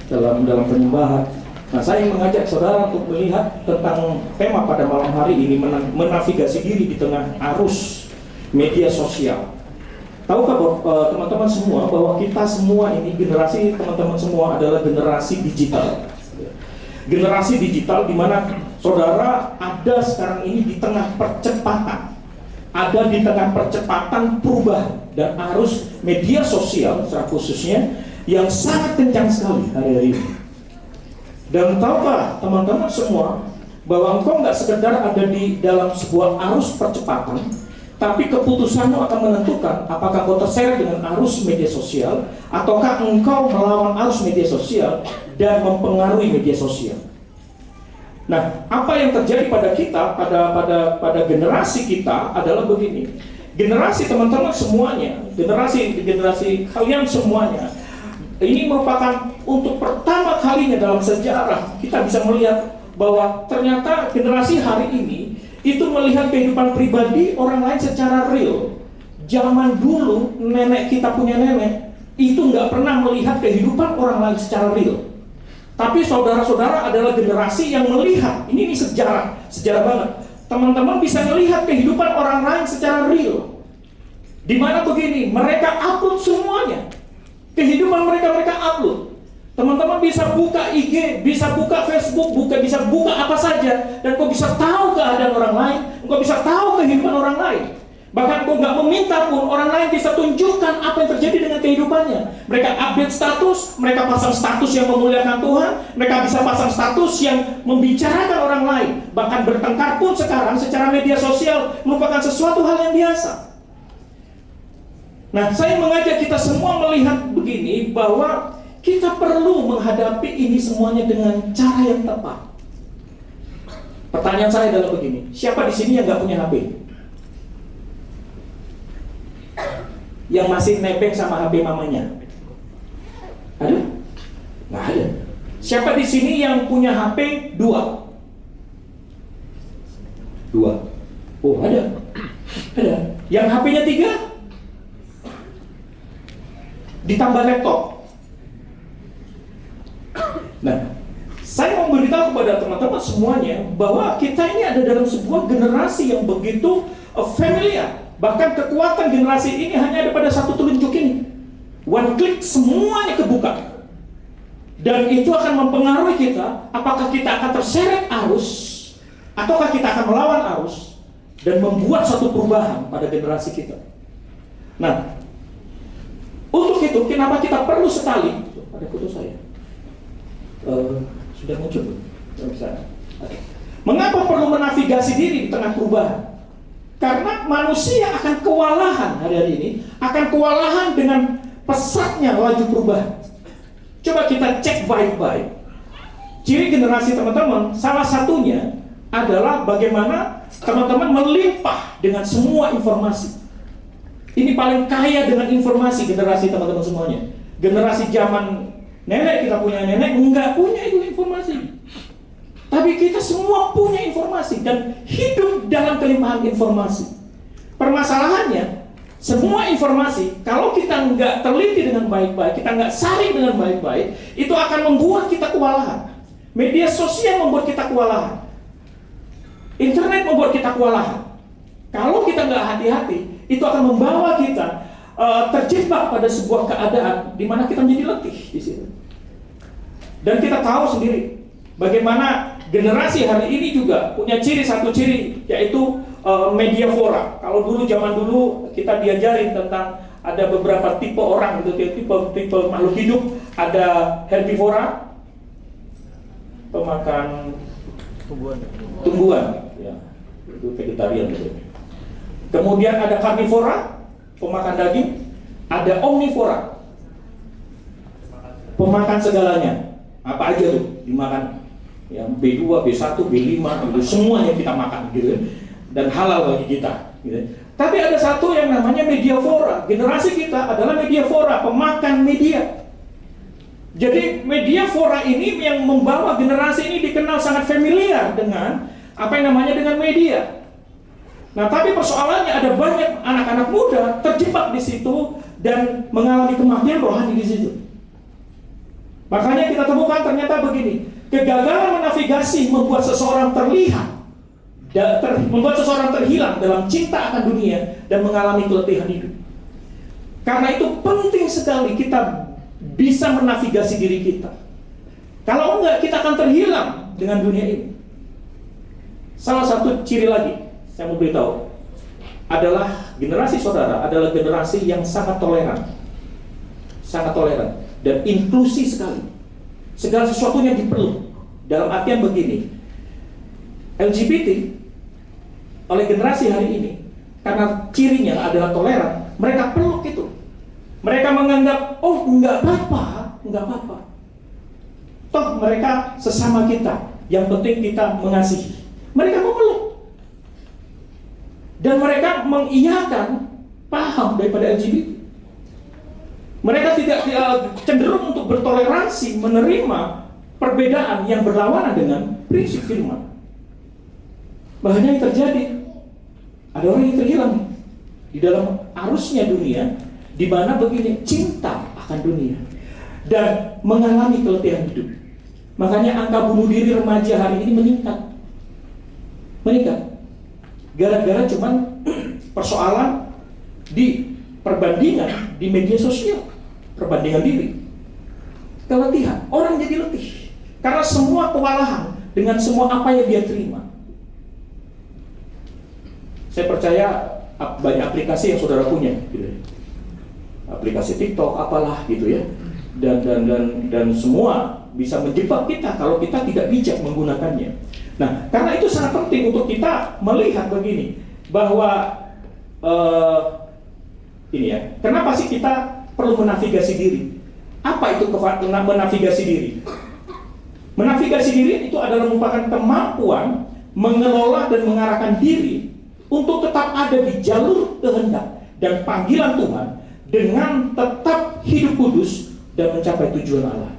dalam penyembahan. Nah, saya mengajak saudara untuk melihat tentang tema pada malam hari ini, menavigasi diri di tengah arus media sosial. Tahukah teman-teman semua bahwa kita semua ini, generasi teman-teman semua adalah generasi digital. Generasi digital di mana saudara ada sekarang ini di tengah percepatan. Ada di tengah percepatan perubahan dan arus media sosial secara khususnya yang sangat kencang sekali hari-hari ini. Dan tahukah teman-teman semua bahwa engkau nggak sekedar ada di dalam sebuah arus percepatan, tapi keputusanmu akan menentukan apakah engkau terseret dengan arus media sosial ataukah engkau melawan arus media sosial dan mempengaruhi media sosial. Nah, apa yang terjadi pada kita, pada generasi kita adalah begini. Generasi teman-teman semuanya, generasi kalian semuanya, ini merupakan untuk pertama kalinya dalam sejarah kita bisa melihat bahwa ternyata generasi hari ini itu melihat kehidupan pribadi orang lain secara real. Zaman dulu nenek kita punya nenek itu nggak pernah melihat kehidupan orang lain secara real. Tapi saudara-saudara adalah generasi yang melihat, ini sejarah banget. Teman-teman bisa melihat kehidupan orang lain secara real. Dimana begini, mereka upload semuanya. Kehidupan mereka upload. Teman-teman bisa buka IG, bisa buka Facebook, bisa buka apa saja, dan kau bisa tahu keadaan orang lain, kau bisa tahu kehidupan orang lain. Bahkan kau nggak meminta pun, orang lain bisa tunjukkan apa yang terjadi dengan kehidupannya. Mereka update status, mereka pasang status yang memuliakan Tuhan, mereka bisa pasang status yang membicarakan orang lain. Bahkan bertengkar pun sekarang secara media sosial merupakan sesuatu hal yang biasa. Nah, saya mengajak kita semua melihat begini, bahwa kita perlu menghadapi ini semuanya dengan cara yang tepat. Pertanyaan saya adalah begini, siapa di sini yang nggak punya HP? Yang masih nebeng sama HP mamanya? Ada? Nggak ada. Siapa di sini yang punya HP 2? Oh, ada. Ada. Yang HP-nya 3? Ditambah laptop. Nah, saya mau beritahu kepada teman-teman semuanya bahwa kita ini ada dalam sebuah generasi yang begitu familiar. Bahkan kekuatan generasi ini hanya ada pada satu telunjuk ini. One click semuanya kebuka. Dan itu akan mempengaruhi kita, apakah kita akan terseret arus ataukah kita akan melawan arus dan membuat satu perubahan pada generasi kita. Nah, untuk itu kenapa kita perlu sekali, ada foto saya. Sudah muncul belum? Mengapa perlu menavigasi diri di tengah perubahan? Karena manusia akan kewalahan hari-hari ini, akan kewalahan dengan pesatnya laju perubahan. Coba kita cek baik-baik. Ciri generasi teman-teman, salah satunya adalah bagaimana teman-teman melimpah dengan semua informasi. Ini paling kaya dengan informasi generasi teman-teman semuanya. Generasi zaman nenek, kita punya nenek, enggak punya itu informasi. Tapi kita semua punya informasi dan hidup dalam kelimpahan informasi. Permasalahannya, semua informasi, kalau kita nggak teliti dengan baik-baik, kita nggak saring dengan baik-baik, itu akan membuat kita kewalahan. Media sosial membuat kita kewalahan. Internet membuat kita kewalahan. Kalau kita nggak hati-hati, itu akan membawa kita terjebak pada sebuah keadaan di mana kita menjadi letih di situ. Dan kita tahu sendiri bagaimana generasi hari ini juga punya satu ciri, yaitu media fora. Kalau zaman dulu kita diajarin tentang ada beberapa tipe orang, gitu, tipe makhluk hidup. Ada herbivora, pemakan tumbuhan, ya, itu vegetarian gitu. Kemudian ada karnivora, pemakan daging. Ada omnivora, pemakan segalanya. Apa aja tuh dimakan. Ya, B2, B1, B5, itu semuanya kita makan gitu. Dan halal bagi kita gitu. Tapi ada satu yang namanya mediavora. Generasi kita adalah mediavora, pemakan media. Jadi mediavora ini yang membawa generasi ini dikenal sangat familiar dengan apa yang namanya dengan media. Nah, tapi persoalannya ada banyak anak-anak muda terjebak di situ dan mengalami kematian rohani di situ. Makanya kita temukan ternyata begini, kegagalan menavigasi membuat seseorang membuat seseorang terhilang dalam cinta akan dunia dan mengalami keletihan hidup. Karena itu penting sekali kita bisa menavigasi diri kita. Kalau enggak, kita akan terhilang dengan dunia ini. Salah satu ciri lagi, saya mau beritahu, adalah generasi saudara adalah generasi yang sangat toleran dan inklusi sekali. Segala sesuatunya dipeluk. Dalam artian begini, LGBT oleh generasi hari ini, karena cirinya adalah toleran, mereka peluk itu. Mereka menganggap, oh enggak apa-apa. Toh mereka sesama kita, yang penting kita mengasihi. Mereka memeluk. Dan mereka mengiyakan paham daripada LGBT. Mereka tidak cenderung untuk bertoleransi, menerima perbedaan yang berlawanan dengan prinsip firman. Bahkan yang terjadi, ada orang yang terhilang di dalam arusnya dunia, di mana begini, cinta akan dunia dan mengalami keletihan hidup. Makanya angka bunuh diri remaja hari ini meningkat. Gara-gara cuman persoalan di perbandingan di media sosial, perbandingan diri, keletihan, orang jadi letih karena semua kewalahan dengan semua apa yang dia terima. Saya percaya banyak aplikasi yang saudara punya, gitu ya. Aplikasi TikTok, apalah gitu ya, dan semua bisa menjebak kita kalau kita tidak bijak menggunakannya. Nah, karena itu sangat penting untuk kita melihat begini, bahwa ini ya, kenapa sih kita perlu menavigasi diri? Apa itu menavigasi diri? Menavigasi diri itu adalah merupakan kemampuan mengelola dan mengarahkan diri untuk tetap ada di jalur kehendak dan panggilan Tuhan dengan tetap hidup kudus dan mencapai tujuan Allah.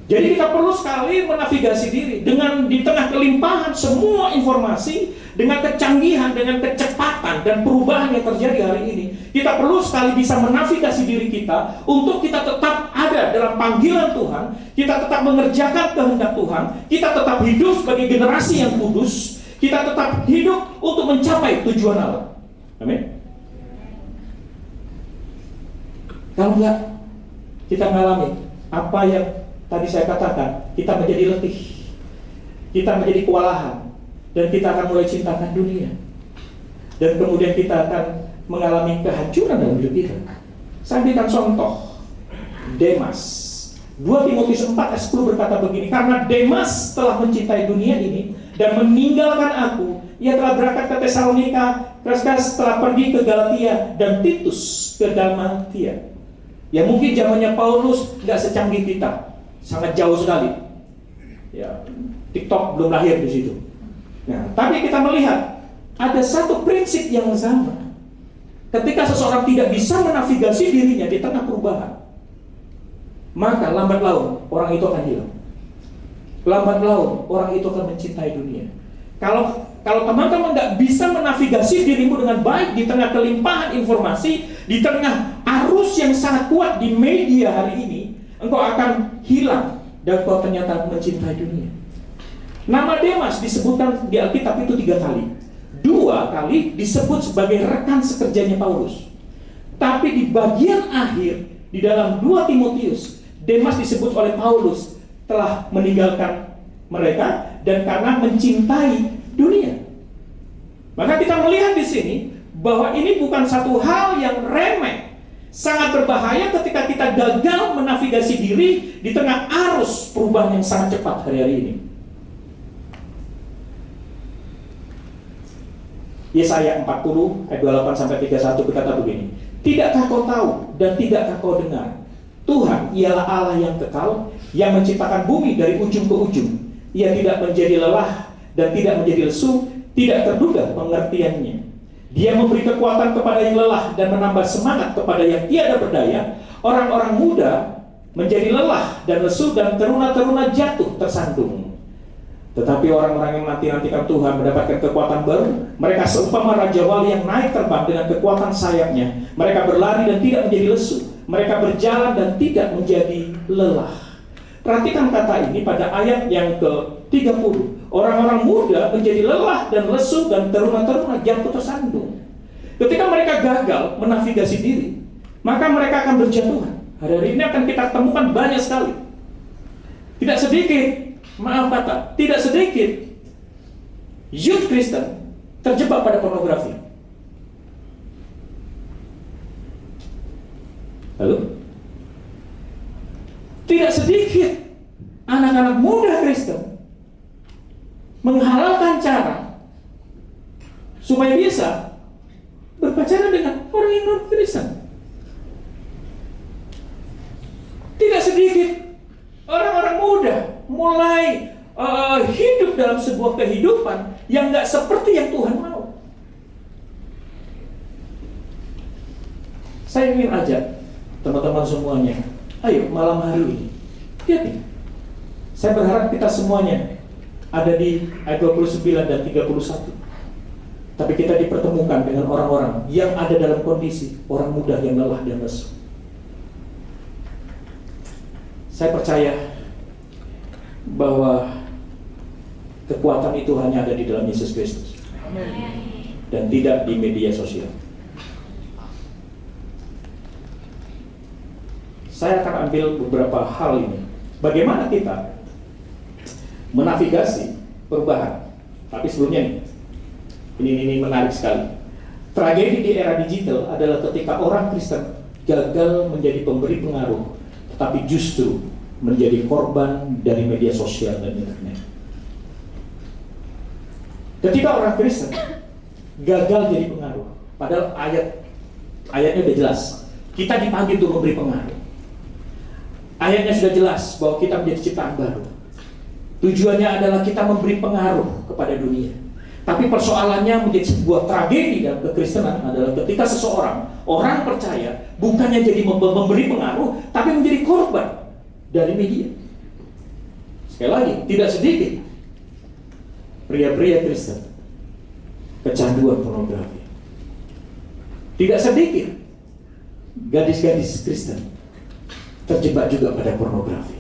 Jadi kita perlu sekali menavigasi diri dengan di tengah kelimpahan semua informasi, dengan kecanggihan, dengan kecepatan dan perubahan yang terjadi hari ini. Kita perlu sekali bisa menavigasi diri kita untuk kita tetap ada dalam panggilan Tuhan, kita tetap mengerjakan kehendak Tuhan, kita tetap hidup sebagai generasi yang kudus, kita tetap hidup untuk mencapai tujuan Allah. Amin. Kalau enggak, kita mengalami apa yang tadi saya katakan, kita menjadi letih, kita menjadi kewalahan, dan kita akan mulai cintakan dunia, dan kemudian kita akan mengalami kehancuran dalam hidup kita. Saya berikan contoh, Demas. 2 Timotius 4 ayat 10 berkata begini, karena Demas telah mencintai dunia ini dan meninggalkan aku. Ia telah berangkat ke Tesalonika, Kreskas telah pergi ke Galatia, dan Titus ke Dalmatia. Ya mungkin zamannya Paulus nggak secanggih kita, sangat jauh sekali. Ya, TikTok belum lahir di situ. Nah, tapi kita melihat ada satu prinsip yang sama. Ketika seseorang tidak bisa menavigasi dirinya di tengah perubahan, maka lambat laun orang itu akan hilang. Lambat laun orang itu akan mencintai dunia. Kalau teman-teman nggak bisa menavigasi dirimu dengan baik di tengah kelimpahan informasi, di tengah arus yang sangat kuat di media hari ini, engkau akan hilang dan kau ternyata mencintai dunia. Nama Demas disebutkan di Alkitab itu 3 kali. 2 kali disebut sebagai rekan sekerjanya Paulus. Tapi di bagian akhir di dalam 2 Timotius, Demas disebut oleh Paulus telah meninggalkan mereka dan karena mencintai dunia. Maka kita melihat di sini bahwa ini bukan satu hal yang remeh. Sangat berbahaya ketika kita gagal menavigasi diri di tengah arus perubahan yang sangat cepat hari-hari ini. Yesaya 40 ayat 28 sampai 31 berkata begini, tidakkah kau tahu dan tidakkah kau dengar? Tuhan ialah Allah yang kekal, yang menciptakan bumi dari ujung ke ujung. Ia tidak menjadi lelah dan tidak menjadi lesu, tidak terduga pengertiannya. Dia memberi kekuatan kepada yang lelah dan menambah semangat kepada yang tiada berdaya. Orang-orang muda menjadi lelah dan lesu dan teruna-teruna jatuh tersandung. Tetapi orang-orang yang nantikan Tuhan mendapatkan kekuatan baru. Mereka seumpama Raja Wali yang naik terbang dengan kekuatan sayapnya. Mereka berlari dan tidak menjadi lesu. Mereka berjalan dan tidak menjadi lelah. Perhatikan kata ini pada ayat yang ke-30. Orang-orang muda menjadi lelah dan lesu dan teruna-teruna jatuh tersandung. Ketika mereka gagal menavigasi diri, maka mereka akan berjatuhan. Hari-hari ini akan kita temukan banyak sekali. Tidak sedikit, tidak sedikit youth Kristen terjebak pada pornografi. Lalu, tidak sedikit anak-anak muda Kristen menghalalkan cara supaya bisa berpacaran dengan orang yang non-Kristen. Tidak sedikit orang-orang muda mulai hidup dalam sebuah kehidupan yang gak seperti yang Tuhan mau. Saya ingin ajak teman-teman semuanya, ayo malam hari ini, lihat nih. Saya berharap kita semuanya ada di ayat 29 dan 31. Tapi kita dipertemukan dengan orang-orang yang ada dalam kondisi orang muda yang lelah dan lesu. Saya percaya bahwa kekuatan itu hanya ada di dalam Yesus Kristus. Dan tidak di media sosial. Saya akan ambil beberapa hal ini. Bagaimana kita menavigasi perubahan. Tapi sebelumnya ini menarik sekali. Tragedi di era digital adalah ketika orang Kristen gagal menjadi pemberi pengaruh, tetapi justru menjadi korban dari media sosial dan internet. Ketika orang Kristen gagal jadi pengaruh, padahal ayatnya udah jelas, kita dipanggil untuk memberi pengaruh. Ayatnya sudah jelas bahwa kita menjadi ciptaan baru. Tujuannya adalah kita memberi pengaruh kepada dunia. Tapi persoalannya menjadi sebuah tragedi dalam kekristenan adalah ketika seseorang, orang percaya, bukannya jadi memberi pengaruh, tapi menjadi korban dari media. Sekali lagi, tidak sedikit pria-pria Kristen kecanduan pornografi. Tidak sedikit gadis-gadis Kristen terjebak juga pada pornografi.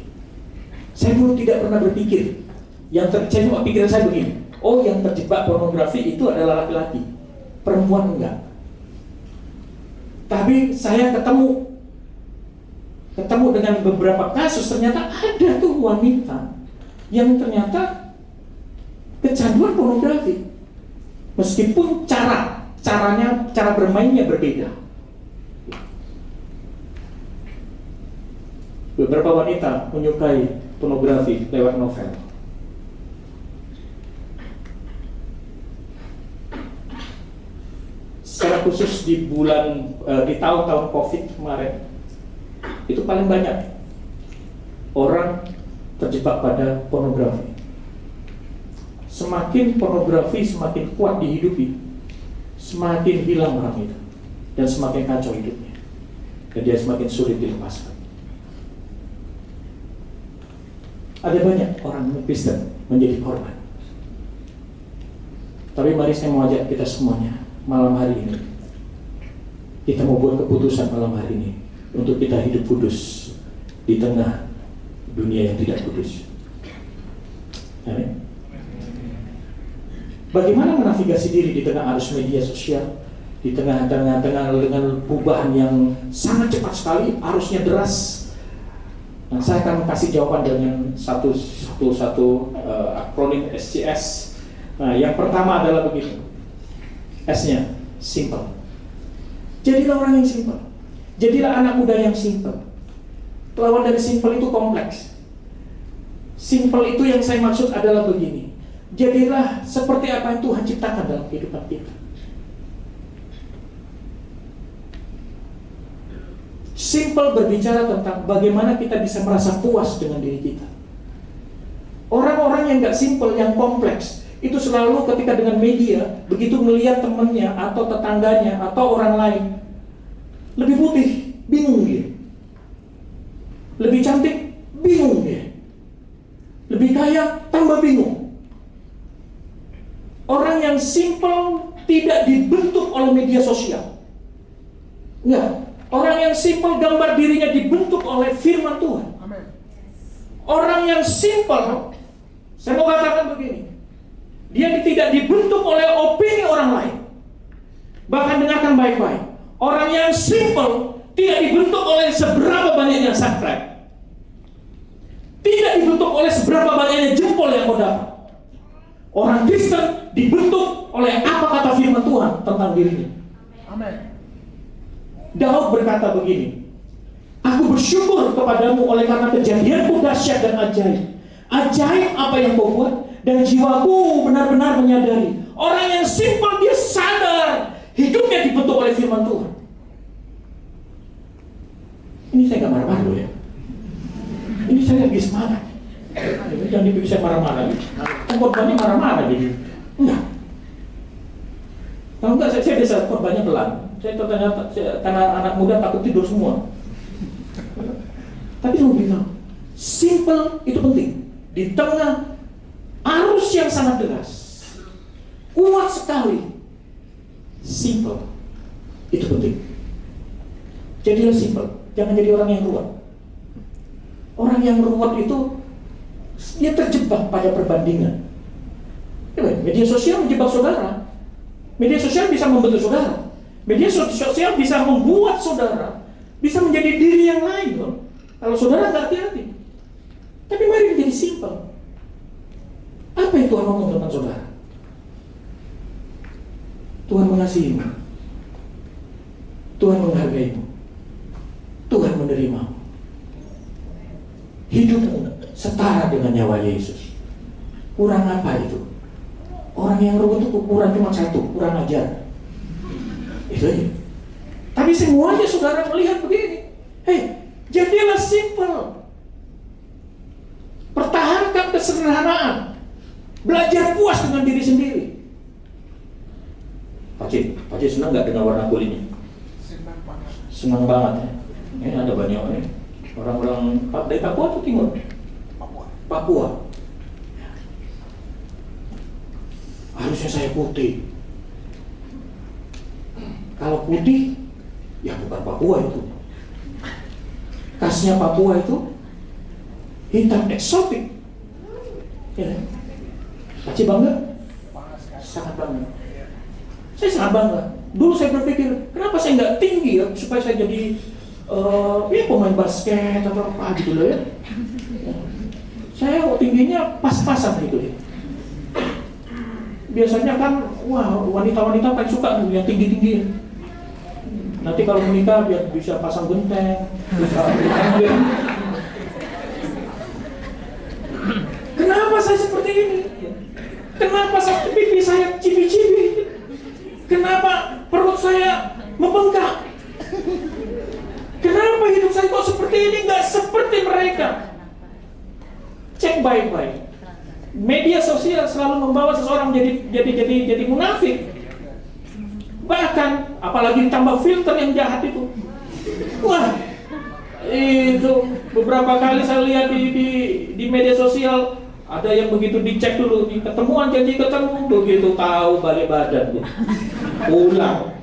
Saya dulu tidak pernah berpikir, saya cuma pikiran saya begini, oh yang terjebak pornografi itu adalah laki-laki, perempuan enggak. Tapi saya ketemu dengan beberapa kasus, ternyata ada tuh wanita yang ternyata kecanduan pornografi, meskipun cara bermainnya berbeda. Beberapa wanita menyukai pornografi lewat novel. Secara khusus di tahun-tahun COVID kemarin, itu paling banyak orang terjebak pada pornografi. Semakin pornografi semakin kuat dihidupi, semakin hilang orang itu, dan semakin kacau hidupnya, dan dia semakin sulit dilepaskan. Ada banyak orang Kristen menjadi korban. Tapi mari saya mau ajak kita semuanya malam hari ini, kita mau buat keputusan malam hari ini untuk kita hidup kudus di tengah dunia yang tidak kudus. Amin. Bagaimana menavigasi diri di tengah arus media sosial, di tengah dengan perubahan yang sangat cepat sekali, arusnya deras. Nah, saya akan kasih jawaban dengan satu akronim SCS. Nah, yang pertama adalah begini. S-nya simple. Jadilah orang yang simple. Jadilah anak muda yang simple. Lawan dari simple itu kompleks. Simple itu yang saya maksud adalah begini. Jadilah seperti apa yang Tuhan ciptakan dalam kehidupan kita. Simple berbicara tentang bagaimana kita bisa merasa puas dengan diri kita. Orang-orang yang gak simple, yang kompleks, itu selalu ketika dengan media, begitu melihat temannya atau tetangganya atau orang lain lebih putih, bingung dia. Lebih cantik, bingung dia. Lebih kaya, tambah bingung. Orang yang simple tidak dibentuk oleh media sosial. Enggak. Orang yang simpel gambar dirinya dibentuk oleh firman Tuhan. Amen. Orang yang simple, saya mau katakan begini, dia tidak dibentuk oleh opini orang lain. Bahkan dengarkan baik-baik, orang yang simple tidak dibentuk oleh seberapa banyaknya subscribe, tidak dibentuk oleh seberapa banyaknya jempol yang kau dapat. Orang Kristen dibentuk oleh apa kata firman Tuhan tentang dirinya. Amin. Daud berkata begini, aku bersyukur kepadamu oleh karena kejadianmu dahsyat dan ajaib. Ajaib apa yang kau buat, dan jiwaku benar-benar menyadari. Orang yang simpel dia sadar hidupnya dibentuk oleh firman Tuhan. Ini saya gak marah-marah loh ya. Ini saya lagi semangat. Ini jangan dipikir saya marah-marah. Korbannya marah-marah jadi. Enggak. Kalau enggak saya bisa korbannya pelan. Saya ternyata karena anak muda takut tidur semua. Tapi saya mau bilang, simple itu penting. Di tengah arus yang sangat deras, kuat sekali, simple itu penting. Jadilah simple, jangan jadi orang yang ruwet. Orang yang ruwet itu dia terjebak pada perbandingan. Media sosial menjebak saudara. Media sosial bisa membentuk saudara. Media sosial bisa membuat saudara bisa menjadi diri yang lain loh. Kalau saudara nggak hati-hati. Tapi mari menjadi simple. Apa yang Tuhan ngomong tentang saudara? Tuhan mengasihimu. Tuhan menghargaimu. Tuhan menerimamu. Hidupmu setara dengan nyawa Yesus. Kurang apa itu? Orang yang ruwet itu kurang cuma satu, kurang ajar. Itu aja. Tapi semuanya saudara melihat begini. Hei, jadilah simple. Pertahankan kesederhanaan. Belajar puas dengan diri sendiri. Pak Cik senang nggak dengan warna kulitnya? Senang banget. Senang banget ya. Ini ada banyak orang-orang dari Papua atau Timur? Papua. Harusnya saya putih. Kalau putih, ya bukan Papua itu. Khasnya Papua itu hitam eksotik. Ya. Aceh bangga? Sangat bangga. Saya sangat bangga. Dulu saya berpikir, kenapa saya nggak tinggi ya supaya saya jadi pemain basket atau apa gitu loh ya. Saya tingginya pas-pasan gitu ya. Biasanya kan, wah wanita-wanita paling suka yang tinggi-tinggi. Nanti kalau menikah biar bisa pasang genteng, bisa Kenapa saya seperti ini? Kenapa pipi saya cibi-cibi? Kenapa perut saya membengkak? Kenapa hidup saya kok seperti ini? Nggak seperti mereka. Cek baik-baik. Media sosial selalu membawa seseorang jadi munafik. Bahkan apalagi ditambah filter yang jahat itu. Wah, itu beberapa kali saya lihat di media sosial ada yang begitu dicek dulu di ketemuan, janji ketemu, begitu tahu balik badan tuh pulang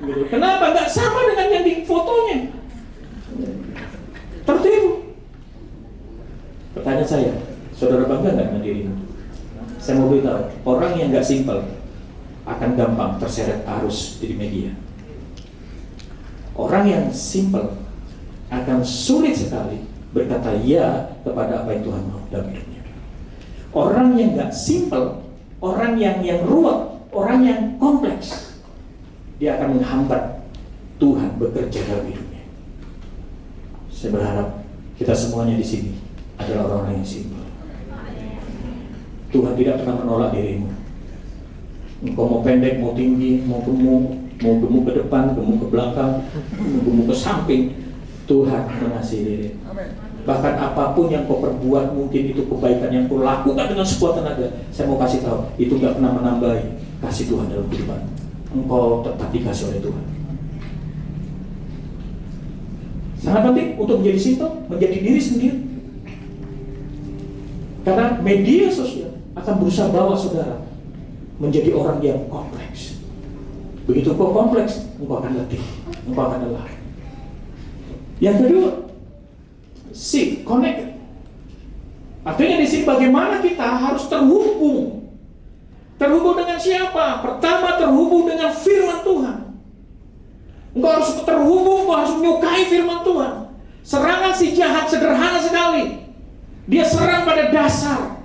gitu. Kenapa nggak sama dengan yang di fotonya? Tertipu. Pertanyaan saya, saudara bangga nggak dengan dirimu? Saya mau beritahu, orang yang nggak simpel akan gampang terseret arus di media. Orang yang simpel akan sulit sekali berkata ya kepada apa yang Tuhan mau dalam hidupnya. Orang yang nggak simpel, orang yang ruwet, orang yang kompleks, dia akan menghambat Tuhan bekerja dalam hidupnya. Saya berharap kita semuanya di sini adalah orang-orang yang simpel. Tuhan tidak pernah menolak dirimu. Engkau mau pendek, mau tinggi, mau gemuk ke depan, gemuk ke belakang, gemuk ke samping, Tuhan mengasihi dirimu. Bahkan apapun yang kau perbuat, mungkin itu kebaikan yang kau lakukan dengan sekuat tenaga, saya mau kasih tahu, itu gak pernah menambahi kasih Tuhan dalam kehidupan. Engkau tetap dikasih oleh Tuhan. Sangat penting untuk menjadi simpel, menjadi diri sendiri. Karena media sosial akan berusaha bawa saudara menjadi orang yang kompleks. Begitu kau kompleks, engkau akan letih, engkau akan lelah. Yang kedua, connected. Artinya di sini bagaimana kita harus terhubung. Terhubung dengan siapa? Pertama, terhubung dengan firman Tuhan. Engkau harus terhubung, engkau harus menyukai firman Tuhan. Serangan si jahat sederhana sekali. Dia serang pada dasar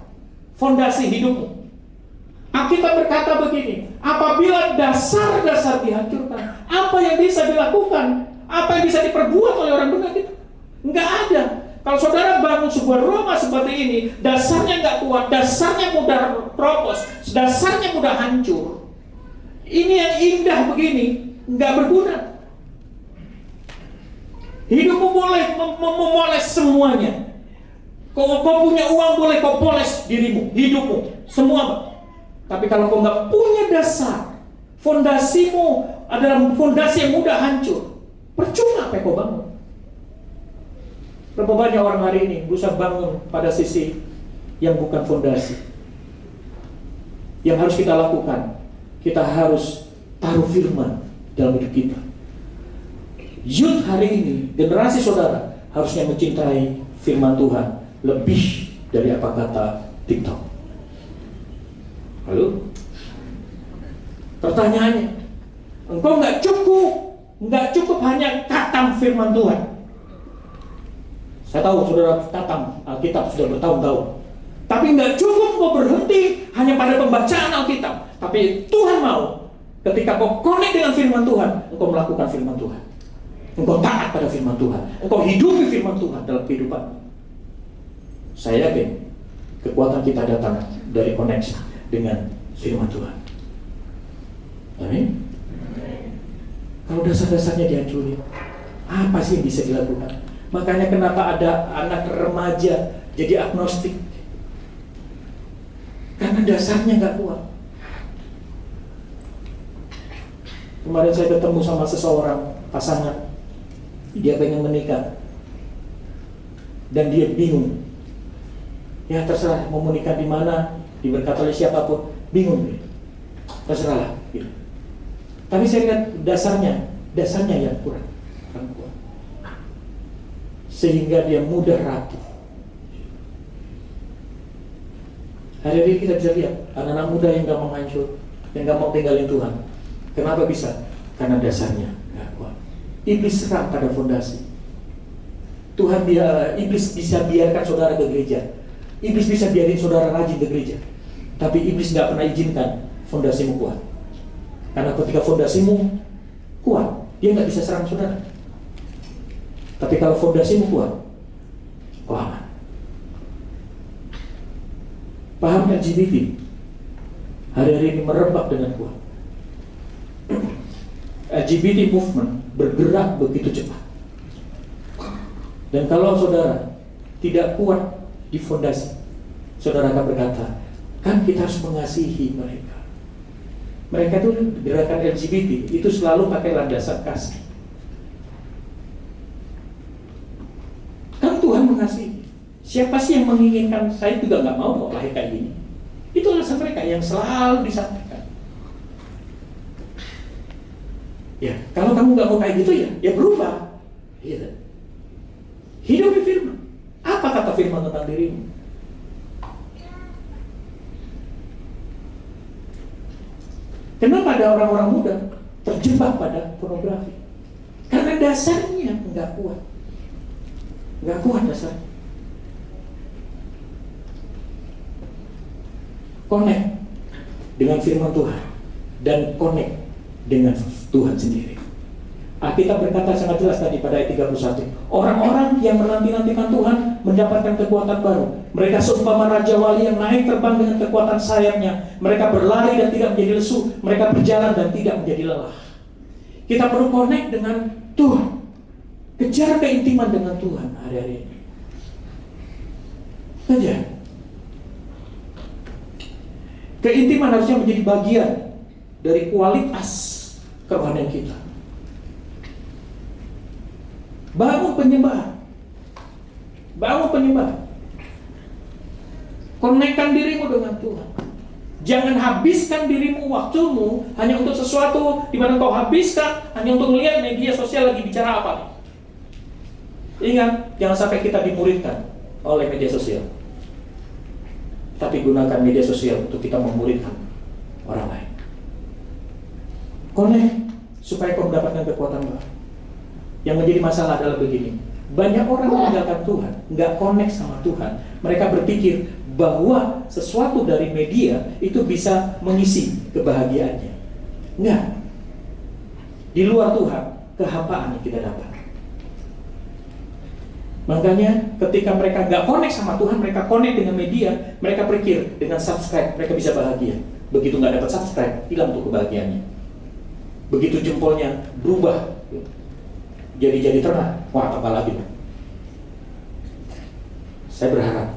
fondasi hidupmu. Alkitab berkata begini, apabila dasar-dasar dihancurkan, apa yang bisa dilakukan? Apa yang bisa diperbuat oleh orang benar itu? Enggak ada. Kalau saudara bangun sebuah rumah seperti ini, dasarnya enggak kuat, dasarnya mudah propos, dasarnya mudah hancur. Ini yang indah begini, enggak berguna. Hidupmu boleh memoles semuanya. Kau punya uang boleh kau poles dirimu, hidupmu, semua. Tapi kalau kau nggak punya dasar, fondasimu adalah fondasi yang mudah hancur, percuma apa yang kau bangun. Berapa banyak orang hari ini berusaha bangun pada sisi yang bukan fondasi. Yang harus kita lakukan, kita harus taruh firman dalam hidup kita. Youth hari ini, generasi saudara harusnya mencintai firman Tuhan lebih dari apa kata TikTok. Lalu pertanyaannya, engkau nggak cukup hanya katam firman Tuhan. Saya tahu saudara katam Alkitab sudah bertahun-tahun, tapi nggak cukup kau berhenti hanya pada pembacaan Alkitab. Tapi Tuhan mau ketika kau connect dengan firman Tuhan, engkau melakukan firman Tuhan, engkau taat pada firman Tuhan, engkau hidupi firman Tuhan dalam kehidupan. Saya yakin kekuatan kita datang dari koneksi dengan firman Tuhan. Amin. Kalau dasar-dasarnya dihancurin, apa sih yang bisa dilakukan? Makanya kenapa ada anak remaja jadi agnostik? Karena dasarnya nggak kuat. Kemarin saya ketemu sama seseorang pasangan, dia pengen menikah dan dia bingung. Ya terserah mau menikah di mana, diberkati oleh siapapun, bingung dia. Terserahlah. Gitu. Tapi saya lihat dasarnya yang kurang kuat. Sehingga dia mudah rapuh. Hari ini kita bisa lihat anak-anak muda yang gak mau hancur, yang gak mau tinggalin Tuhan. Kenapa bisa? Karena dasarnya gak kuat. Iblis serang pada fondasi. Iblis bisa biarkan saudara ke gereja. Iblis bisa biarin saudara rajin ke gereja. Tapi iblis gak pernah izinkan fondasimu kuat. Karena ketika fondasimu kuat, dia gak bisa serang saudara. Tapi kalau fondasimu kuat, kau aman. Paham LGBT hari-hari ini merebak dengan kuat. LGBT movement bergerak begitu cepat. Dan kalau saudara tidak kuat di fondasi, saudara akan berkata, kan kita harus mengasihi mereka. Mereka itu gerakan LGBT itu selalu pakai landasan kasih. Kan Tuhan mengasihi. Siapa sih yang menginginkan? Saya juga nggak mau kok lahir kayak gini. Itu alasan mereka yang selalu disampaikan. Ya, kalau kamu nggak mau kayak gitu ya berubah. Iya. Hidup di firman. Apa kata firman tentang dirimu? Kenapa ada orang-orang muda terjebak pada pornografi? Karena dasarnya nggak kuat. Nggak kuat dasarnya. Connect dengan firman Tuhan dan connect dengan Tuhan sendiri. Alkitab berkata sangat jelas tadi pada ayat 31. Orang-orang yang menanti-nantikan Tuhan mendapatkan kekuatan baru. Mereka seumpama raja wali yang naik terbang dengan kekuatan sayapnya. Mereka berlari dan tidak menjadi lesu. Mereka berjalan dan tidak menjadi lelah. Kita perlu connect dengan Tuhan. Kejar keintiman dengan Tuhan hari-hari ini. Kejar. Keintiman harusnya menjadi bagian dari kualitas kerohanian kita. Bangun penyembahan. Bangun penyembahan. Konekkan dirimu dengan Tuhan. Jangan habiskan dirimu, waktumu hanya untuk sesuatu di mana kau habiskan hanya untuk melihat media sosial lagi bicara apa. Ingat, jangan sampai kita dimuridkan oleh media sosial. tapi gunakan media sosial untuk kita memuridkan orang lain. Connect supaya kau mendapatkan kekuatan baru. Yang menjadi masalah adalah begini, banyak orang meninggalkan Tuhan, nggak connect sama Tuhan. Mereka berpikir bahwa sesuatu dari media itu bisa mengisi kebahagiaannya. Enggak. Di luar Tuhan, kehampaan yang kita dapat. Makanya ketika mereka nggak connect sama Tuhan, mereka connect dengan media, mereka pikir dengan subscribe mereka bisa bahagia. Begitu nggak dapat subscribe, hilang tuh kebahagiaannya. Begitu jempolnya berubah, jadi terang, wah tambah lagi. Saya berharap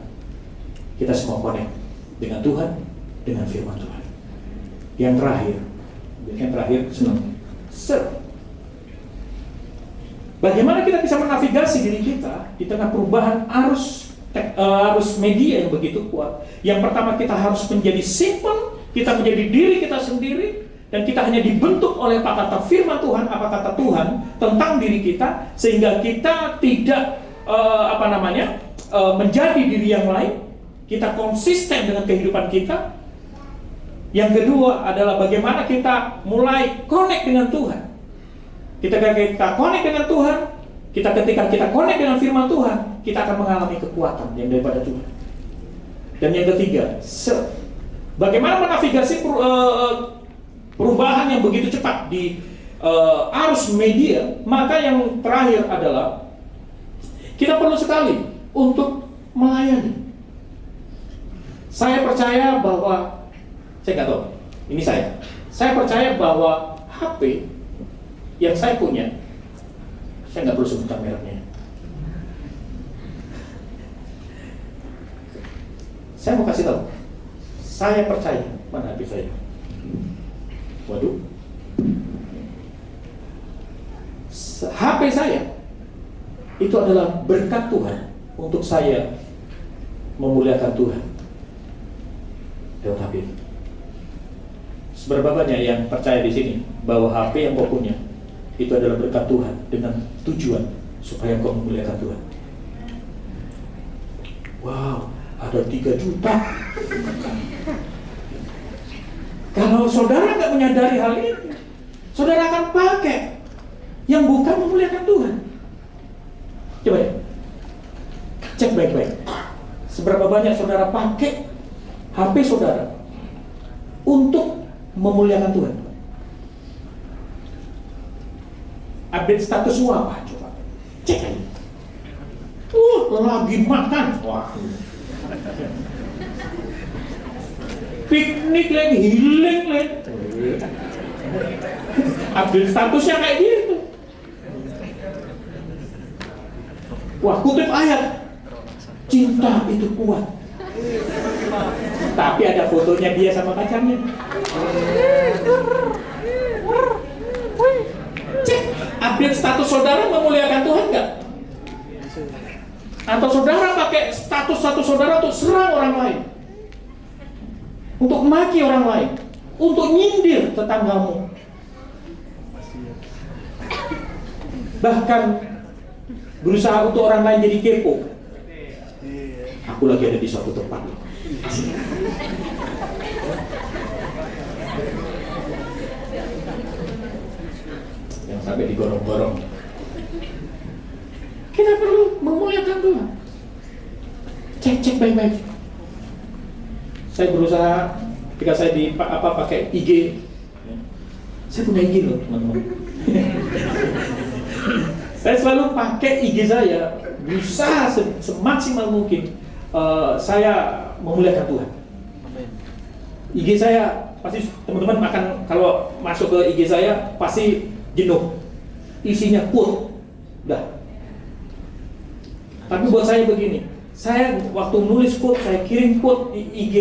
kita semua connect dengan Tuhan, dengan firman Tuhan. Yang terakhir senang. Bagaimana kita bisa menavigasi diri kita di tengah perubahan arus media yang begitu kuat? Yang pertama, kita harus menjadi simple, kita menjadi diri kita sendiri, dan kita hanya dibentuk oleh apa kata firman Tuhan, apa kata Tuhan tentang diri kita, sehingga kita tidak menjadi diri yang lain. Kita konsisten dengan kehidupan kita. Yang kedua adalah bagaimana kita mulai connect dengan Tuhan. Ketika kita connect dengan Tuhan, ketika kita connect dengan firman Tuhan, kita akan mengalami kekuatan yang daripada Tuhan. Dan yang ketiga, bagaimana menavigasi perubahan yang begitu cepat di arus media. Maka yang terakhir adalah kita perlu sekali untuk melayani. Saya percaya bahwa, saya nggak tahu, ini saya percaya bahwa HP yang saya punya, saya nggak perlu sebutkan mereknya. Saya mau kasih tahu, saya percaya mana HP saya. Waduh, HP saya itu adalah berkat Tuhan untuk saya memuliakan Tuhan lewat HP. Seberapa banyak yang percaya di sini bahwa HP yang kau punya itu adalah berkat Tuhan dengan tujuan supaya kau memuliakan Tuhan? Wow, ada 3 juta. Kalau saudara nggak menyadari hal ini, saudara akan pakai yang bukan memuliakan Tuhan. Coba ya, cek baik-baik. Seberapa banyak saudara pakai HP saudara untuk memuliakan Tuhan? Update statusmu apa? Coba cek aja. Lagi makan. Wah. Piknik lagi, healing lagi. Update statusnya kayak gitu. Wah, kutip ayat, cinta itu kuat. Tapi ada fotonya dia sama pacarnya. Cek, update status saudara memuliakan Tuhan nggak? Atau saudara pakai status saudara untuk serang orang lain, untuk maki orang lain, untuk nyindir tetanggamu, bahkan berusaha untuk orang lain jadi kepo. Aku lagi ada di suatu tempat. Yang sampai digorong-gorong. Kita perlu memuliakan Tuhan. Cek baik-baik. Saya berusaha ketika saya pakai IG. Saya punya IG loh, teman-teman. Saya selalu pakai IG saya, berusaha semaksimal mungkin saya memuliakan Tuhan. IG saya pasti teman-teman akan kalau masuk ke IG saya pasti jenuh. Isinya quote, dah. Tapi buat saya begini, saya waktu nulis quote, saya kirim quote di IG,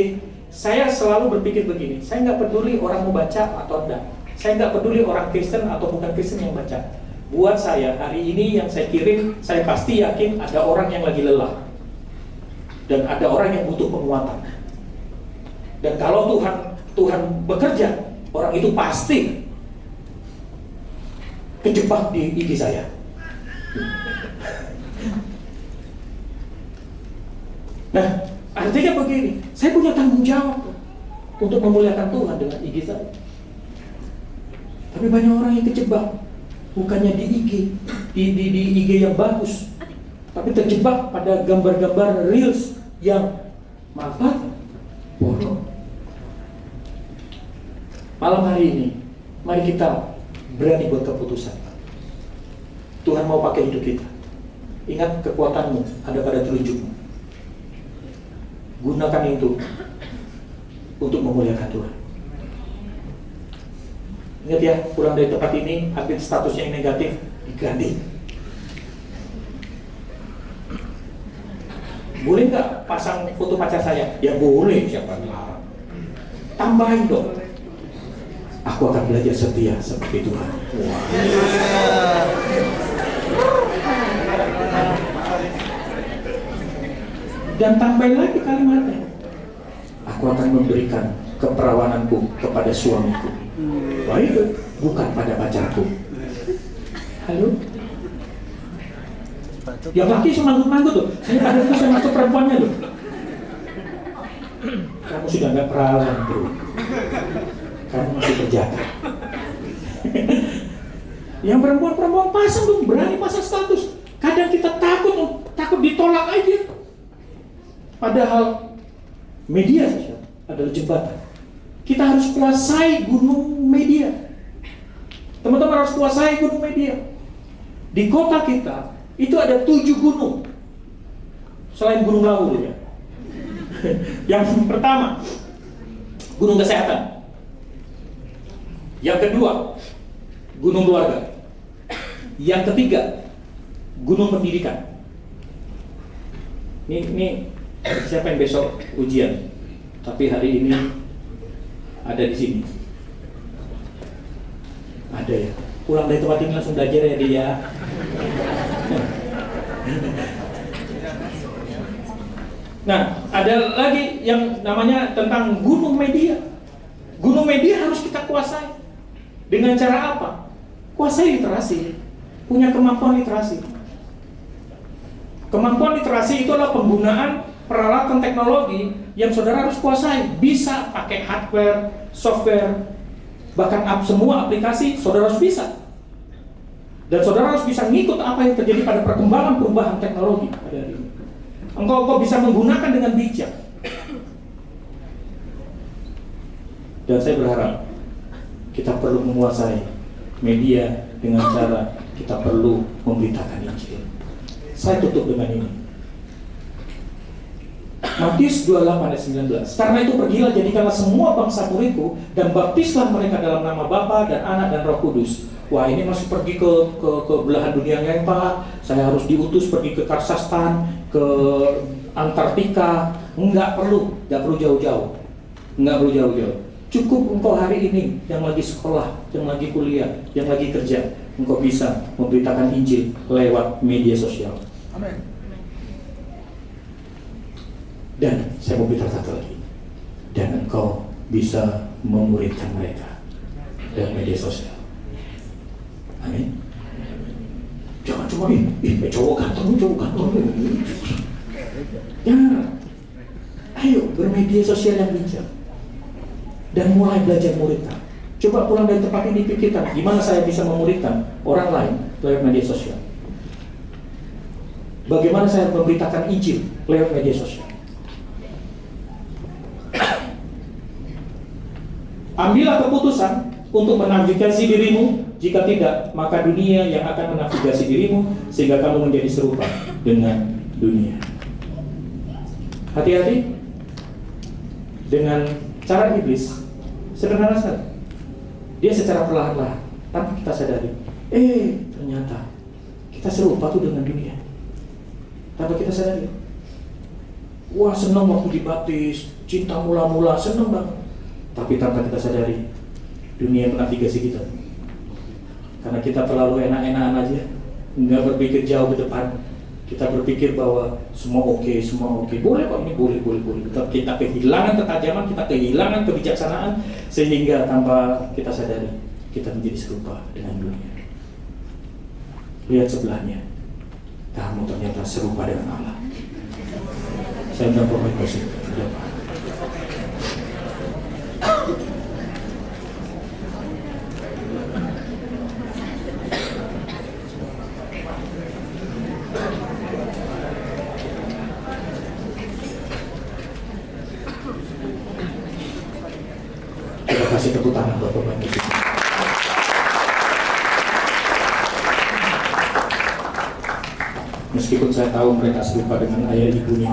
saya selalu berpikir begini, saya nggak peduli orang mau baca atau enggak, saya nggak peduli orang Kristen atau bukan Kristen yang baca. Buat saya hari ini yang saya kirim, saya pasti yakin ada orang yang lagi lelah dan ada orang yang butuh penguatan. Dan kalau Tuhan bekerja, orang itu pasti kejebak di IG saya. Nah, Artinya begini, saya punya tanggung jawab untuk memuliakan Tuhan dengan IG saya. Tapi banyak orang yang kejebak, bukannya di IG, di IG yang bagus, tapi terjebak pada gambar-gambar reels yang maaf bodoh. Malam hari ini, mari kita berani buat keputusan. Tuhan mau pakai hidup kita. Ingat, kekuatanmu ada pada telunjukmu. Gunakan itu untuk memuliakan Tuhan. Ingat ya, pulang dari tempat ini, update statusnya yang negatif, diganti. Boleh nggak pasang foto pacar saya? Ya boleh, siapa yang larang. Tambahin dong. Aku akan belajar setia seperti Tuhan. Dan tambahin lagi kalimatnya. Aku akan memberikan keperawananku kepada suamiku. Baik, bukan pada pacarku. Halo? Yang laki semanggut-manggut tuh. Saya pada itu saya masuk perempuannya loh. Kamu sudah nggak perawan bro. Kamu masih berjaga. Yang perempuan pasang dong, berani pasang status. Kadang kita takut ditolak aja. Padahal media sosial adalah jembatan. Kita harus kuasai gunung media. Teman-teman harus kuasai gunung media. Di kota kita itu ada 7 gunung selain Gunung Lawu ya. Yang pertama, gunung kesehatan. Yang kedua, gunung keluarga. Yang ketiga, gunung pendidikan. Ini siapa yang besok ujian? Tapi hari ini ada di sini. Ada ya. Pulang dari tempat ini langsung belajar ya dia. Nah, ada lagi yang namanya tentang gunung media. Gunung media harus kita kuasai. Dengan cara apa? Kuasai literasi. Punya kemampuan literasi. Kemampuan literasi itu adalah penggunaan peralatan teknologi yang saudara harus kuasai. Bisa pakai hardware, software, bahkan semua aplikasi saudara harus bisa. Dan saudara harus bisa ngikut apa yang terjadi pada perkembangan perubahan teknologi pada hari ini. Engkau bisa menggunakan dengan bijak. Dan saya berharap kita perlu menguasai media dengan cara kita perlu memberitakan Injil. Saya tutup dengan ini. Matius 28 ayat 19. Karena itu pergilah, jadikanlah semua bangsa muridku dan baptislah mereka dalam nama Bapa dan Anak dan Roh Kudus. Wah, ini masih pergi ke belahan dunia yang lain, Pak. Saya harus diutus pergi ke Kazakhstan, ke Antartika. Enggak perlu jauh-jauh. Cukup engkau hari ini yang lagi sekolah, yang lagi kuliah, yang lagi kerja, engkau bisa memberitakan Injil lewat media sosial. Amin. Dan saya mau beritahu satu lagi. Dan engkau bisa memuridkan mereka dengan media sosial. Amin. Jangan cuma cowok kantor. Jangan. Ayo bermedia sosial yang bijak dan mulai belajar muridkan. Coba pulang dari tempat ini pikirkan, gimana saya bisa memuridkan orang lain lewat media sosial. Bagaimana saya memberitakan Injil lewat media sosial. Ambillah keputusan untuk menavigasi dirimu. Jika tidak, maka dunia yang akan menavigasi dirimu sehingga kamu menjadi serupa dengan dunia. Hati-hati dengan cara iblis. Sederhana sekali. Dia secara perlahan-lahan tanpa kita sadari, ternyata kita serupa tuh dengan dunia. Tanpa kita sadari. Wah, senang waktu dibaptis, cinta mula-mula, senang banget. Tapi tanpa kita sadari, dunia menavigasi kita. Karena kita terlalu enak-enakan aja, nggak berpikir jauh ke depan. Kita berpikir bahwa semua oke. Boleh kok, ini boleh. Kita kehilangan ketajaman, kita kehilangan kebijaksanaan, sehingga tanpa kita sadari, kita menjadi serupa dengan dunia. Lihat sebelahnya, kamu ternyata serupa dengan Allah. Saya undang pemain musik. Terima kasih, tepuk tangan buat pemain musik. Meskipun saya tahu mereka serupa dengan ayah ibunya,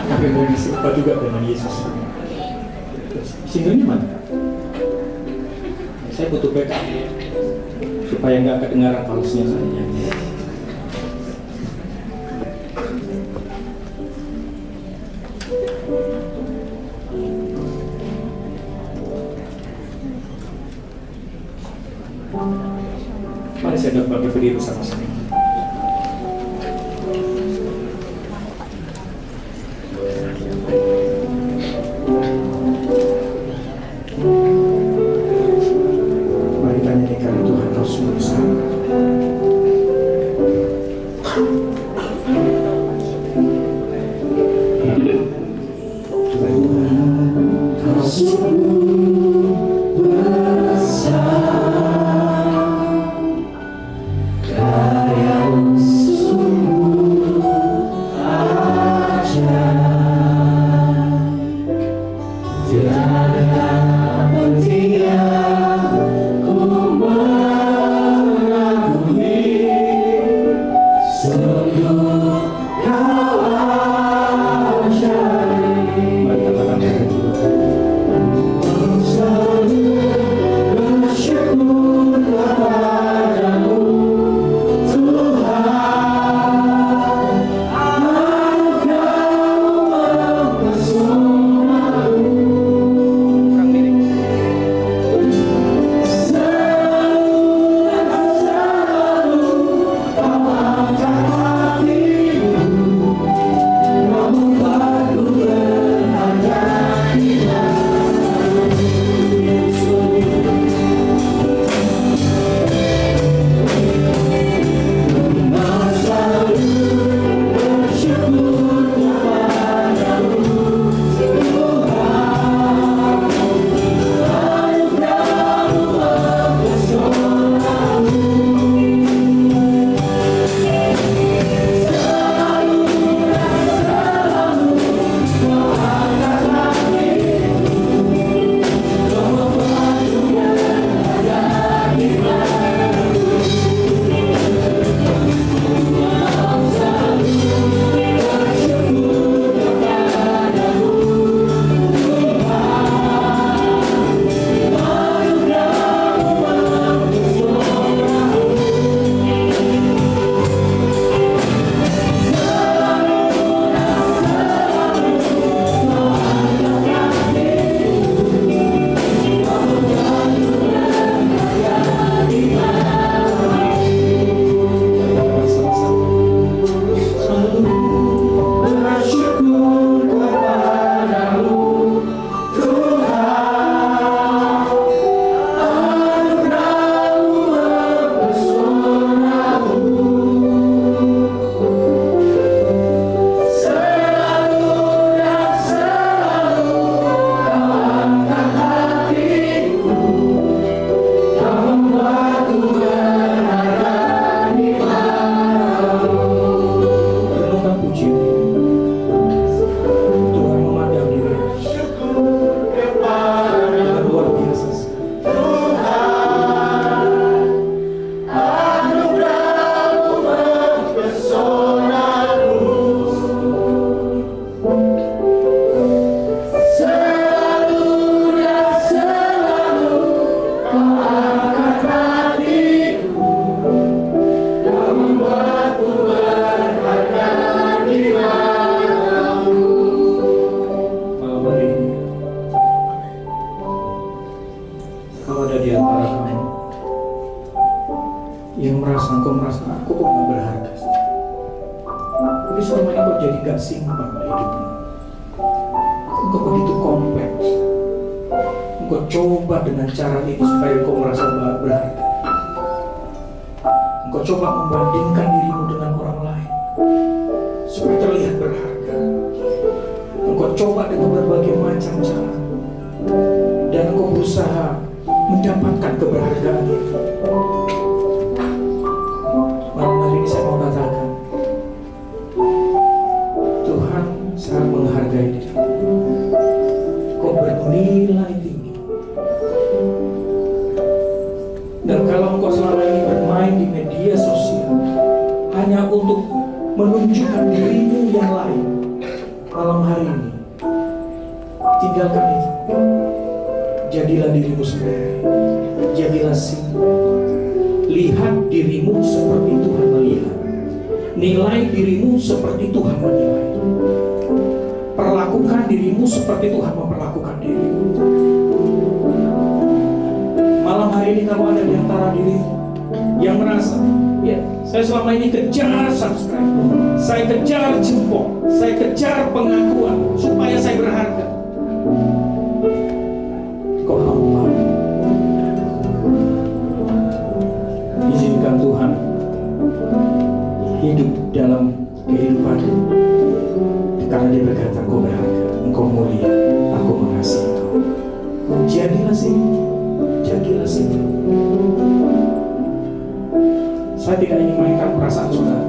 tapi mereka serupa juga dengan Yesus. Singlenya mana? Saya butuh backup supaya nggak kedengaran falusnya saya nyanyi. Mari saya dapat berdiri bersama-sama. Mari kita nyanyikan Tuhan Kau sungguh besar. Tuhan Kau sungguh besar. Aku kok gak berharga sih. Tapi selama ini kok jadi gak simpang hidupmu. Engkau begitu kompleks. Engkau coba dengan cara ini supaya engkau merasa berharga. Engkau coba membandingkan dirimu dengan orang lain supaya terlihat berharga. coba dengan berbagai macam cara, dan engkau berusaha mendapatkan keberhargaan itu. Malam hari ini saya mau katakan, Tuhan sangat menghargai diri. Kau bernilai tinggi. Dan kalau engkau selama ini bermain di media sosial hanya untuk menunjukkan dirimu yang lain, malam hari ini tinggalkan itu. Jadilah dirimu sendiri. Jadilah simple. Lihat dirimu seperti Tuhan melihat. Nilai dirimu seperti Tuhan menilai. Perlakukan dirimu seperti Tuhan memperlakukan dirimu. Malam hari ini kalau ada di antara dirimu yang merasa, ya, saya selama ini kejar subscribe, saya kejar jempol, saya kejar pengakuan supaya saya berharga. Kau hamba, izinkan Tuhan hidup dalam kehidupanmu, karena Dia berkata, kau berharga, engkau mulia, aku mengasihi engkau. Jadilah sini, jadilah sini. Saya tidak ingin mainkan perasaan saudara,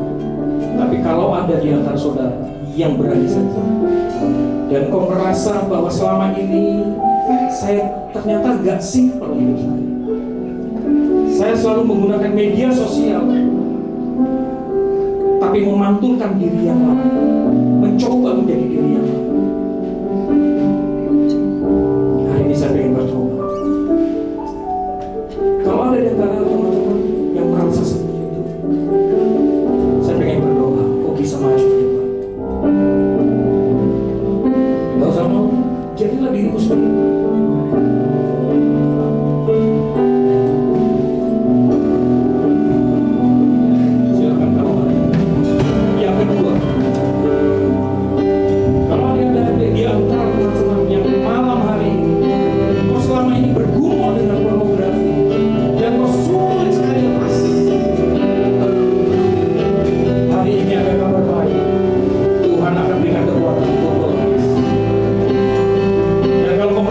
tapi kalau ada di antara saudara yang berani saja, dan kau merasa bahwa selama ini saya ternyata gak simple hidup saya selalu menggunakan media sosial, tapi memantulkan diri yang lain, mencoba menjadi diri yang lain. Hari ini saya ingin bercoba. Kalau ada di antara teman-teman yang merasa seperti itu, saya pengen berdoa, kok bisa maju ke depan. Gak usah mau, jadilah diriku sendiri. Silakan kalau ada. Yang kedua, kalau ada di antara teman-teman yang malam hari ini, kau selama ini bergumul dengan pornografi dan kau sulit sekali lepas. Hari ini ada kabar baik, Tuhan akan berikan kekuatan untuk lepas. Dan kalau kau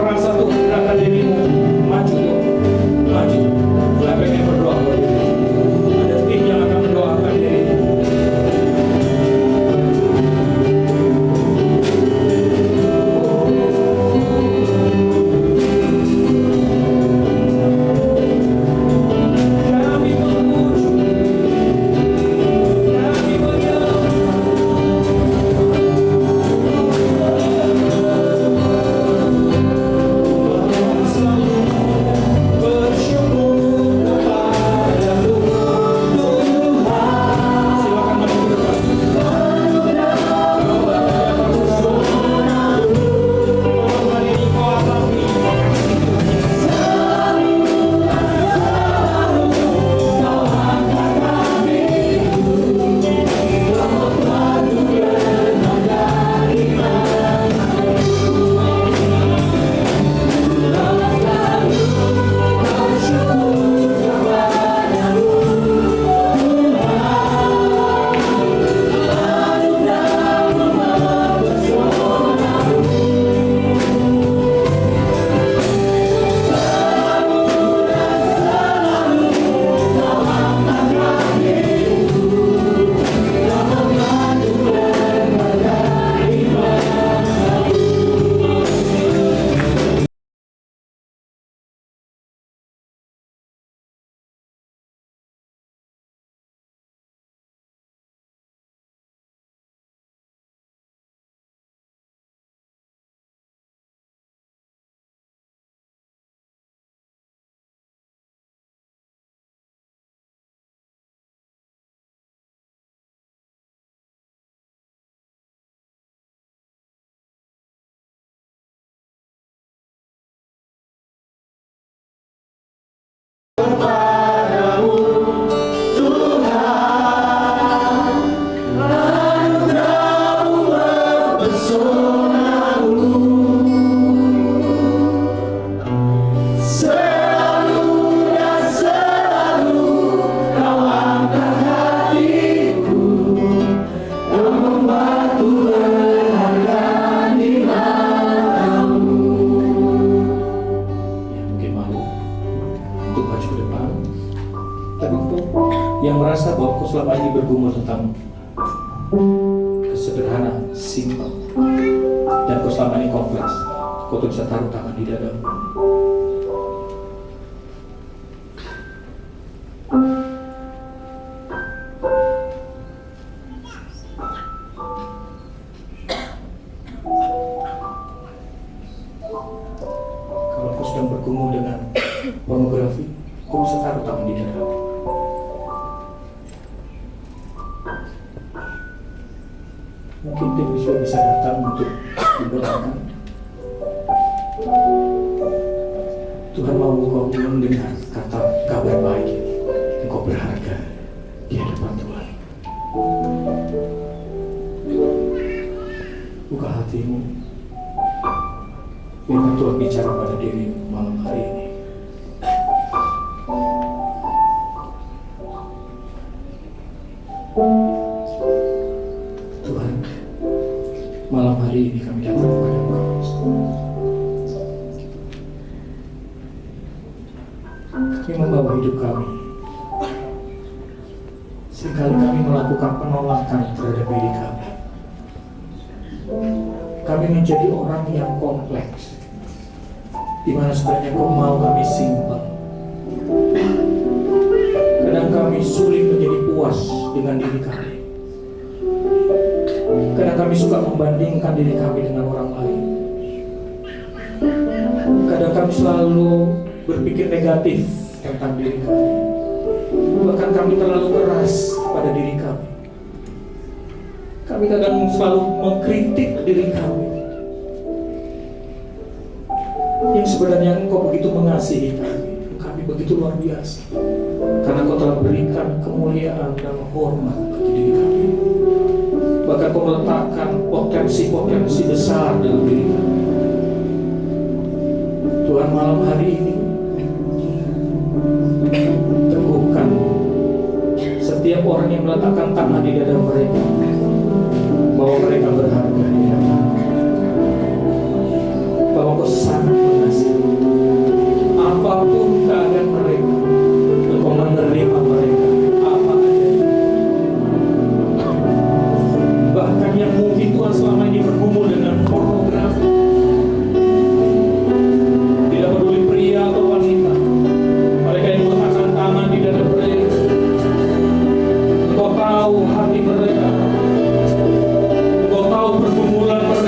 selama ini bergumul tentang kesederhanaan, simpel, dan kau selama ini kompleks, kau tuh bisa taruh tangan di dadamu. Kalau kau sedang bergumul dengan pornografi, kau bisa taruh tangan di dadamu. Mungkin tim visual bisa datang untuk mendoakan. Tuhan mau kau mendengar kata kabar baik ini. Engkau berharga di hadapan Tuhan. Buka hatimu. Biarkan Tuhan bicara pada dirimu malam hari ini. Tuhan, malam hari ini kami datang kepada Engkau. Kami membawa hidup kami. Seringkali kami melakukan penolakan terhadap diri kami. Kami menjadi orang yang kompleks, di mana sebenarnya Kau mau kami simpel. Kadang kami sulit menjadi puas dengan diri kami. Kadang kami suka membandingkan diri kami dengan orang lain. Kadang kami selalu berpikir negatif tentang diri kami. Bahkan kami terlalu keras pada diri kami. Kami kadang selalu mengkritik diri kami. Yang sebenarnya Engkau begitu mengasihi kami. Kami begitu luar biasa. Karena Kau telah berikan kemuliaan dan hormat bagi diri kami. Bahkan Kau meletakkan potensi-potensi besar dalam diri kami. Tuhan, malam hari ini teguhkan setiap orang yang meletakkan tangan di dada mereka, bahwa mereka berharga di hadapan-Mu, bahwa Kau sangat mengasihi. Apapun keadaan mereka, Engkau menerima mereka apa adanya. Bahkan yang mungkin Tuhan selama ini bergumul dengan pornografi, tidak peduli pria atau wanita, mereka yang meletakkan tangan di dada mereka, Engkau tahu hati mereka, Engkau tahu pergumulan mereka.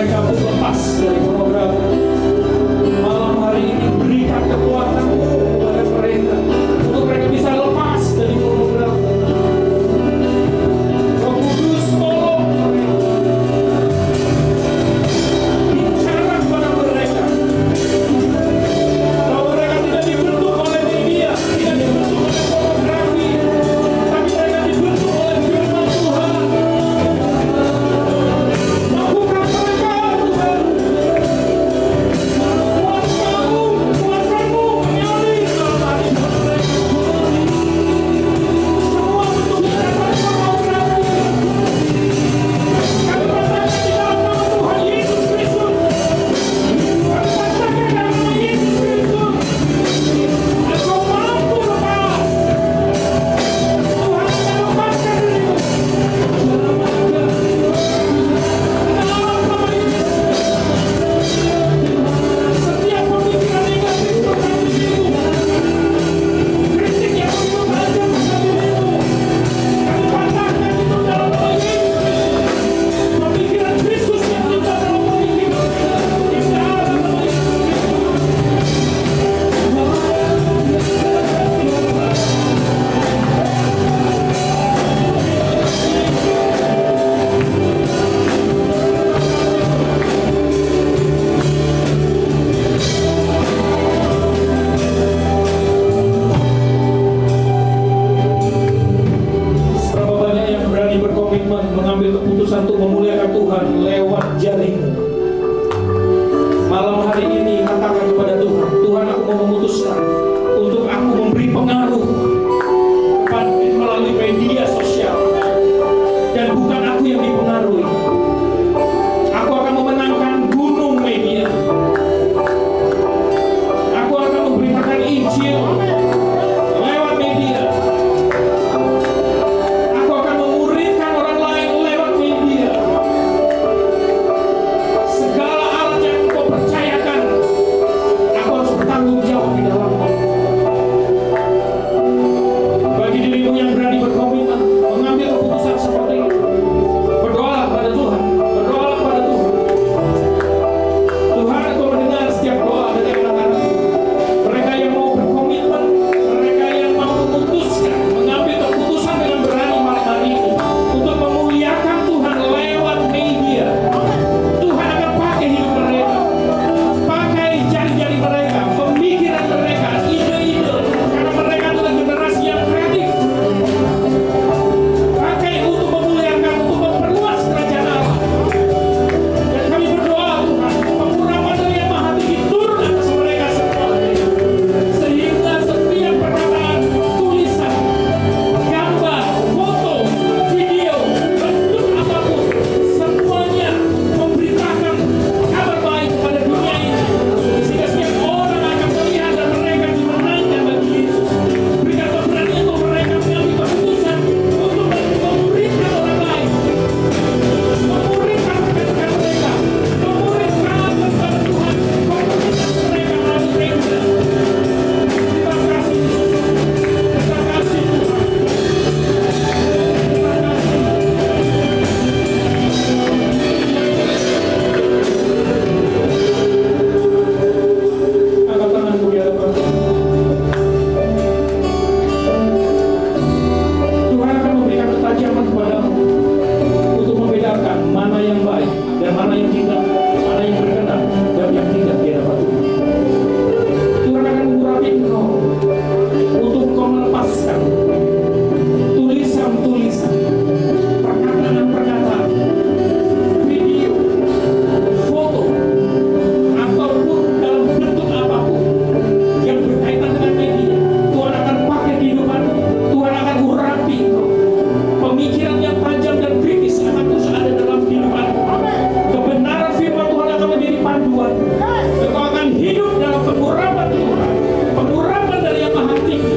panduan Tuhan. Engkau akan hidup dalam pengurapan Tuhan, pengurapan dari yang maha tinggi.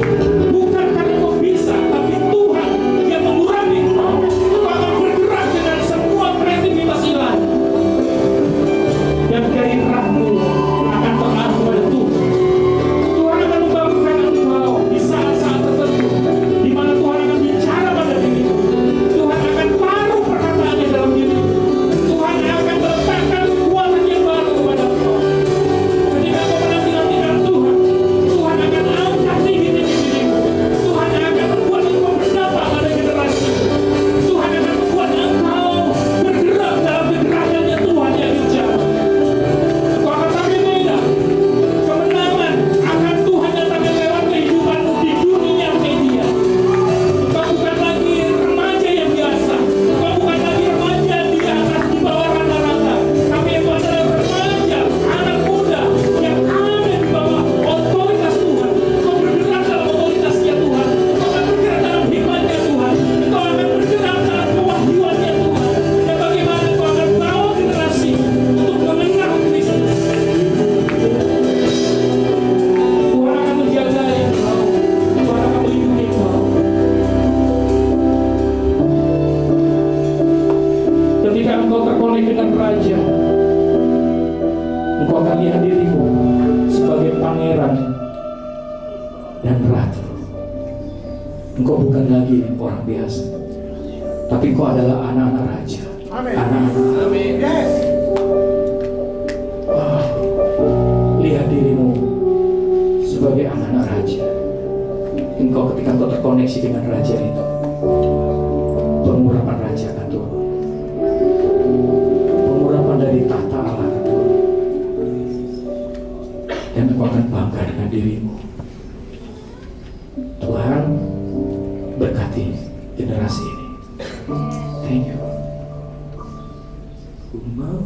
Bukan karena kau bisa, tapi Tuhan yang mengurapi engkau. Engkau akan bergerak dengan semua kreativitas ilahi. Dan gairahmu akan terarah pada Tuhan. Tuhan akan membangunkan engkau di saat-saat tertentu, di mana Tuhan akan bicara pada dirimu. Tuhan akan taruh perkataannya dalam dirimu. Tuhan akan meletakkan kekuatan yang baru kepada engkau. Ketika kau menanti-nantikan Tuhan, Tuhan akan angkat tinggi-tinggi dirimu. Tuhan akan membuat engkau berdampak pada generasi. Tuhan akan membuat engkau bergerak dalam gerakannya Tuhan yang hijau. Engkau akan tampil beda. Kemenangan akan Tuhan nyatakan lewat kehidupanmu di dunia media. Engkau bukan lagi remaja yang biasa. Engkau bukan lagi remaja di atas di bawah rata-rata. Tapi engkau adalah remaja, anak muda yang ada di bawah otoritas Tuhan. Engkau bergerak dalam otoritasnya Tuhan. Engkau akan bergerak dalam hikmatnya Tuhan. Engkau akan bergerak dalam kewahyuannya Tuhan. Dan bagaimana engkau akan bawa generasi untuk mengenal Kristus. Tuhan akan menjaga engkau. Tuhan akan melindungi engkau. Ketika engkau terkonek dengan Raja, engkau akan lihat dirimu sebagai pangeran dan ratu. Engkau bukan lagi orang biasa, tapi engkau adalah anak-anak Raja. Amin. Anak-anak. Amin. Yes. Lihat dirimu sebagai anak-anak Raja. Engkau ketika engkau terkoneksi dengan Raja itu, pengurapan Raja akan turun. Pengurapan dari tahta Allah akan turun. Dan engkau akan bangga dengan dirimu. Tuhan berkati generasi ini. Thank you. Ku mau